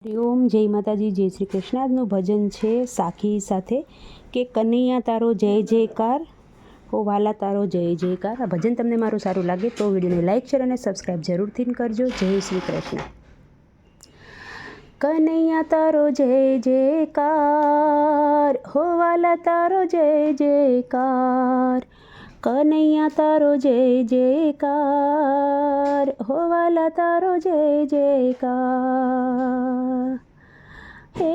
હરિઓમ, જય માતાજી, જય શ્રી કૃષ્ણ. આજનું ભજન છે સાખી સાથે કે કનૈયા તારો જય જયકાર, ઓ વાલા તારો જય જયકાર. આ ભજન તમને મારું સારું લાગે તો વિડીયોને લાઇક શેર અને સબસ્ક્રાઈબ જરૂરથી કરજો. જય શ્રી કૃષ્ણ. કનૈયા તારો જય જયકાર, હો વાલા તારો જય જયકાર. કનૈયા તારો જય જયકાર, હો વાલા તારો જય જયકાર. હે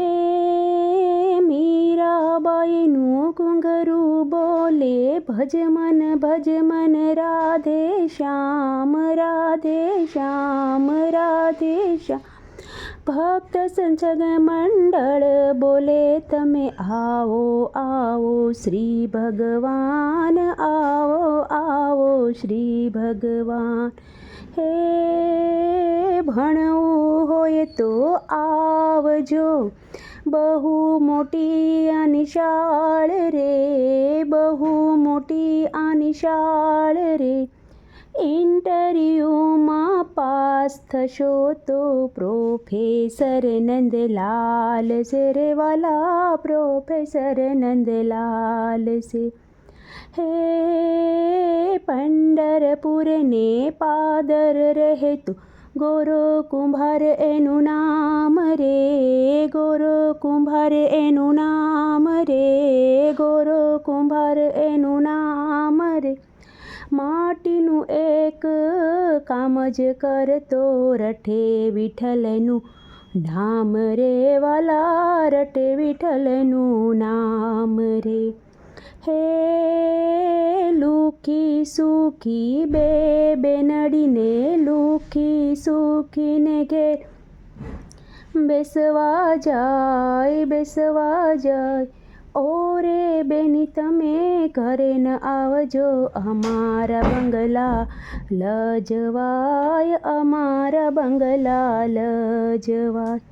મીરાબાઈનું ઘૂંઘરું બોલે, ભજ મન રાધે શ્યામ, રાધે શ્યામ, રાધે શ્યામ. ભક્ત સંજગ મંડળ બોલે, તમે આવો આવો શ્રી ભગવાન, આવો આવો શ્રી ભગવાન. હે ભણવું હોય તો આવજો, બહુ મોટી આની શાળ રે, બહુ મોટી આની શાળ રે. ઇન્ટરવ્યૂમાં પાસ થશો તો પ્રોફેસર નંદલાલ છે રે વાલા, પ્રોફેસર નંદલાલ છે. હે પંઢરપુરને પાદર રહેતું ગોરો કુંભાર એનું નામ રે, ગોરો કુંભાર એનું નામ રે, ગોરો કુંભાર એનું નામ રે. માટીનું એક કામ જ કરતો, રટે વિઠ્ઠલનું નામ રે વાલા, રટે વિઠ્ઠલનું નામ રે. હે લુખી સુખી બે બેનડીને, લુખી સુખીને ઘેર બેસવા જાય, બેસવા જાય. ઓરે બેની તમે ઘરે ન આવજો, અમારા બંગલા લજવાય, અમારા બંગલા લજવાય.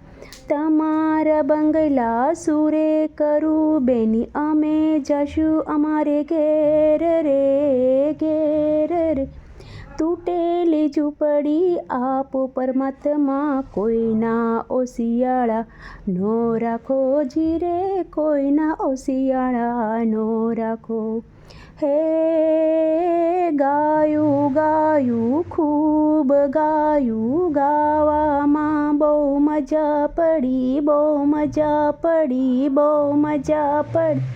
તમારા બંગલા સુરે કરું બેની, અમે જશું અમારે ઘેર રે, ઘેર રે. તૂટેલી ઝૂંપડી આપો પરમાત્મા, કોઈના ઓશિયાળા નો રાખો જીરે, કોઈના ઓશિયાળા નો રાખો. હે ગાયું ગાયું ખૂબ ગાયું, ગાવામાં બહુ મજા પડી, બહુ મજા પડી, બહુ મજા પડી.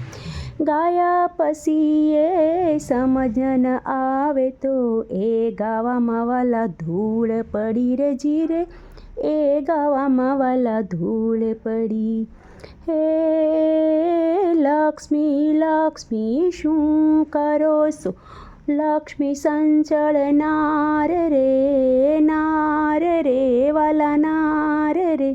ગાયા પછી એ સમજ ન આવે તો, એ ગાવામાં વાલા ધૂળ પડી રે જીરે, એ ગાવામાં વાલા ધૂળ પડી. હે લક્ષ્મી લક્ષ્મી શું કરો છો, લક્ષ્મી સંચળ નાર રે, નાર રે વાલા નાર રે.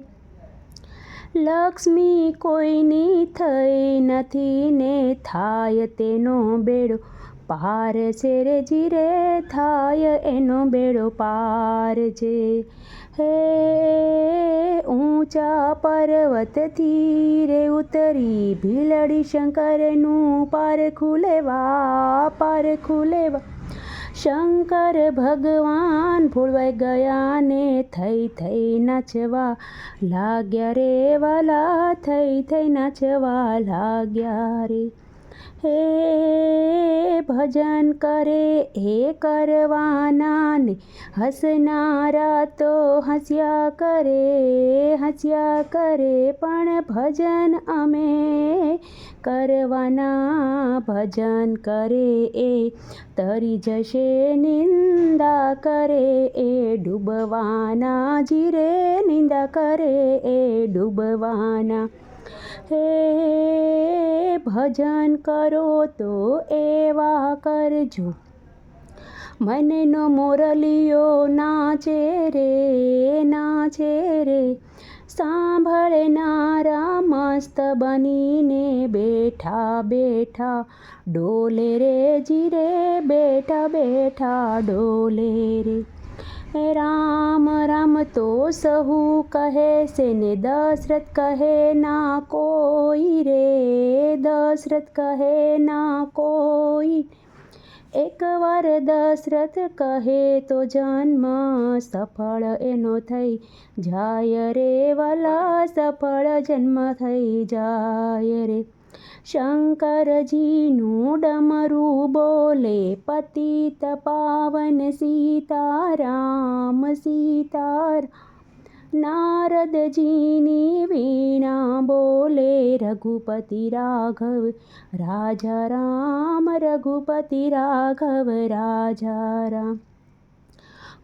લક્ષ્મી કોઈની થઈ નથી ને, થાય તેનો બેડો પાર છે રે જીરે, થાય એનો બેડો પાર છે. હે ઊંચા પર્વતથી રે ઉતરી, ભીલડી શંકરનું પારખું લેવા, પારખું લેવા. શંકર ભગવાન ભોળવાઈ ગયા ને, થઈ થઈ નાચવા લાગ્યા રે વાલા, થઈ થઈ નાચવા લાગ્યા રે. હે ભજન કરે એ કરવાના ને, હસનારા તો હસ્યા કરે, હસ્યા કરે. પણ ભજન અમે કરવાના, ભજન કરે એ તરી જશે નિંદા કરે, એ ડૂબવાના જીરે, નિંદા કરે એ ડૂબવાના. હે ભજન કરો તો એવા કરજો, મનનો મોરલિયો નાચે રે, નાચે રે. સાંભળનારા મસ્ત બનીને બેઠા બેઠા ડોલે રે જીરે, બેઠા બેઠા ડોલે રે. રામ રામ તો સહુ કહે છે ને, દશરથ કહે ના કોઈ રે, દશરથ કહે ના કોઈ. એકવાર દશરથ કહે તો જન્મ સફળ એનો થઈ જાય રે વાલા, સફળ જન્મ થઈ જાય રે. શંકરજીનું ડમરું બોલે પતિત પાવન સીતારામ સીતારામ. નારદજીની વીણા બોલે રઘુપતિ રાઘવ રાજા રામ, રઘુપતિ રાઘવ રાજા રામ.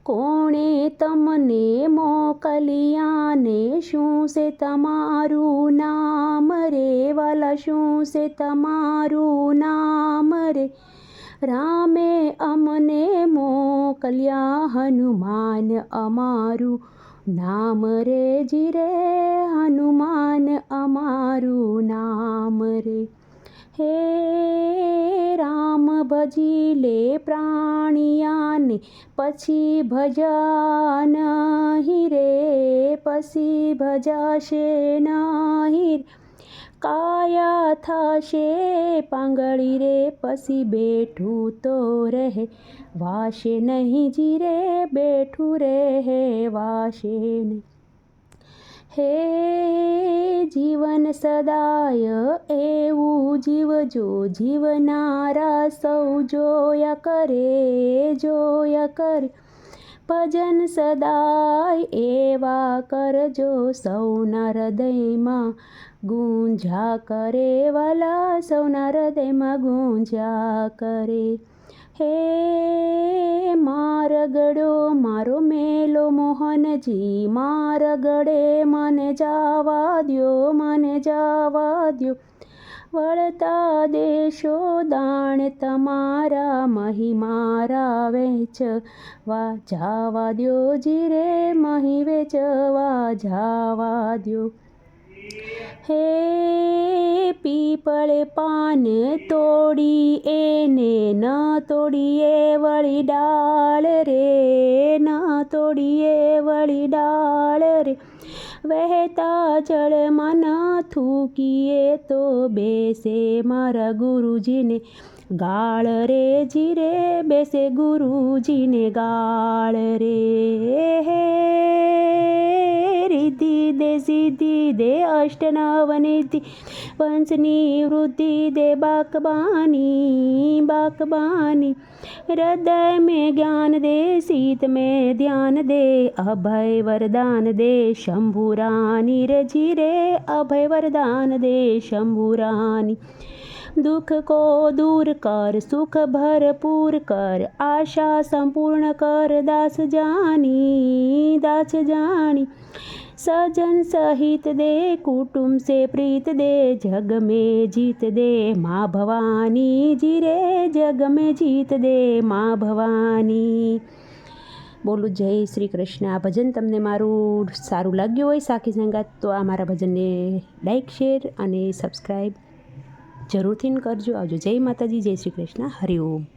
કોણે તમને મોકલ્યા ને શું છે તમારું નામ રે વાલા, શું છે તમારું નામ રે. રામે અમને મોકલ્યા હનુમાન અમારું નામ રે જી રે, હનુમાન અમારું નામ રે. હે રામ ભજી લે પ્રાણિયાને પછી ભજા નહીં રે, પછી ભજાશે નહીં. કાયા થશે પાંગળી રે પછી બેઠું તો રહે વાશે નહીં જી રે, બેઠું રહે વાશે નહીં. હે જીવન સદાય એવું જીવજો, જીવનારા સૌ જોયા કરે. ભજન સદાય એવા કરજો સૌના હૃદયમાં ગુંજા કરે વાલા, સૌના હૃદયમાં ગુંજા કરે. હે મારગડો મારો મેલો મોહનજી, મારગડે મને જાવા દ્યો, મને જાવા દ્યો. વળતા દેશો દાણ તમારા, મહિમારા વેચવા જાવા દ્યો જી રે, મહી વેચવા જાવા દ્યો. હે પીપળે પાન તોડી એને ન તોડીએ વળી ડાળ રે, ન તોડીએ વળી ડાળ રે. વહેતા જળમાં ન થૂકીએ તો બેસે મારા ગુરુજીને ગાળ રે જી રે, બેસે ગુરુજીને ગાળ રે. હે રિદ્ધિ દે સિદ્ધિ દે અષ્ટનવનિધિ, વંશની વૃદ્ધિ દે બાકબાની બાકબાની. हृदय में ज्ञान दे, सीत में ध्यान दे, अभय वरदान दे शंभुरानी रे जी रे, अभय वरदान दे शंभुरानी. दुख को दूर कर, सुख भरपूर कर, आशा संपूर्ण कर, दास जानी. सजन सहित दे, कुटुंब से प्रीत दे, जग में जीत दे माँ भवानी जी रे, जग में जीत दे माँ भवानी. બોલું જય શ્રી કૃષ્ણ. આ ભજન તમને મારું સારું લાગ્યું હોય સાખી સંગાત તો આ મારા ભજનને લાઈક શેર અને સબસ્ક્રાઈબ જરૂરથી કરજો. આવજો. જય માતાજી, જય શ્રી કૃષ્ણ, હરિ ઓમ.